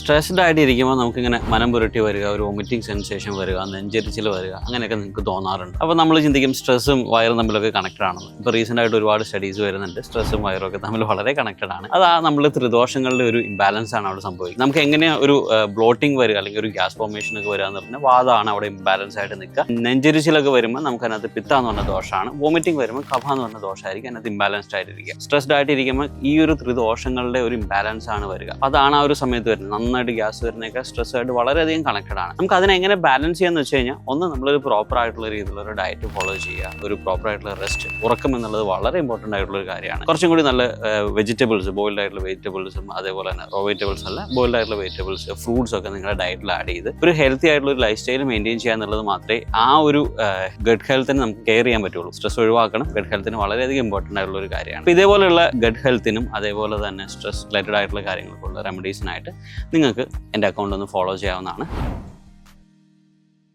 Stressed ആയിട്ടിരിക്കുമ്പോൾ നമുക്കിങ്ങനെ മനം പുരട്ടി വരിക, ഒരു വൊമിറ്റിംഗ് സെൻസേഷൻ വരിക, നെഞ്ചരിച്ചിൽ വരിക, അങ്ങനെയൊക്കെ നിങ്ങൾക്ക് തോന്നാറുണ്ട്. അപ്പോൾ നമ്മൾ ചിന്തിക്കും സ്ട്രെസ്സും വയറും തമ്മിലൊക്കെ കണക്റ്റഡ് ആണെന്ന്. ഇപ്പോൾ റീസെൻ്റ് ആയിട്ട് ഒരുപാട് സ്റ്റഡീസ് വരുന്നുണ്ട്, സ്ട്രെസ്സും വയറും ഒക്കെ തമ്മിൽ വളരെ കണക്റ്റഡ് ആണ്. അത് നമ്മൾ ത്രിദോഷങ്ങളുടെ ഒരു ഇംബാലൻസ് ആണ് അവിടെ സംഭവിക്കുന്നത്. നമുക്ക് എങ്ങനെയാണ് ഒരു ബ്ലോട്ടിംഗ് വരിക അല്ലെങ്കിൽ ഒരു ഗ്യാസ് ഫോർമേഷൻ ഒക്കെ വരിക എന്ന് പറഞ്ഞാൽ വാദമാണ് അവിടെ ഇംബാലൻസ് ആയിട്ട് നിൽക്കുക. നെഞ്ചരിച്ചിലൊക്കെ വരുമ്പോൾ നമുക്ക് അതിനകത്ത് പിത്ത എന്ന് പറഞ്ഞ ദോഷമാണ്. വോമിറ്റിംഗ് വരുമ്പോൾ കഫ എന്ന് പറഞ്ഞ ദോഷമായിരിക്കും അതിനകത്ത് ഇംബാലൻസ്ഡ് ആയിട്ടിരിക്കുക. സ്ട്രെസ്ഡ് ആയിട്ടിരിക്കുമ്പോൾ ഈ ഒരു ത്രിദോഷങ്ങളുടെ ഒരു ഇംബാലൻസ് ആണ് വരിക. അതാണ് ആ ഒരു സമയത്ത് വരുന്നത്. നന്നായിട്ട് ഗ്യാസ് വരുന്നതൊക്കെ സ്ട്രെസ് ആയിട്ട് വളരെയധികം കണക്റ്റഡ് ആണ്. നമുക്ക് അതിനെ എങ്ങനെ ബാലൻസ് ചെയ്യാന്ന് വെച്ച് കഴിഞ്ഞാൽ, ഒന്ന് നമ്മളൊരു പ്രോപ്പർ ആയിട്ടുള്ള രീതിയിലുള്ള ഒരു ഡയറ്റ് ഫോളോ ചെയ്യുക, ഒരു പ്രോപ്പർ ആയിട്ടുള്ള റെസ്റ്റ്, ഉറക്കം എന്നുള്ളത് വളരെ ഇമ്പോർട്ടൻ്റ് ആയിട്ടുള്ള ഒരു കാര്യമാണ്. കുറച്ചും കൂടി നല്ല വെജിറ്റബിൾസ്, ബോയിൽഡ് ആയിട്ടുള്ള വെജിറ്റബിൾസും അതേപോലെ തന്നെ റോ വെജിറ്റബിൾസ് അല്ല, ബോയിൽഡ് ആയിട്ടുള്ള വെജിറ്റബിൾസ്, ഫ്രൂട്ട്സ് ഒക്കെ നിങ്ങളുടെ ഡയറ്റിൽ ആഡ് ചെയ്ത് ഒരു ഹെൽത്തി ആയിട്ടുള്ള ഒരു ലൈഫ് സ്റ്റൈൽ മെയിൻറ്റെയിൻ ചെയ്യുക എന്നുള്ളത് മാത്രമേ ആ ഒരു ഗഡ് ഹെൽത്തിന് നമുക്ക് കെയർ ചെയ്യാൻ പറ്റുള്ളൂ. സ്ട്രെസ് ഒഴിവാക്കണം. ഗഡ് ഹെൽത്തിന് വളരെയധികം ഇമ്പോർട്ടൻ്റ് ആയിട്ടുള്ള ഒരു കാര്യമാണ്. അപ്പോൾ ഇതേപോലെയുള്ള ഗഡ് ഹെൽത്തിനും അതേപോലെ തന്നെ സ്ട്രെസ് റിലേറ്റഡ് ആയിട്ടുള്ള കാര്യങ്ങൾക്കുള്ള റെമഡീസിനായിട്ട് നിങ്ങൾക്ക് എൻ്റെ അക്കൗണ്ട് ഒന്ന് ഫോളോ ചെയ്യാവുന്നതാണ്.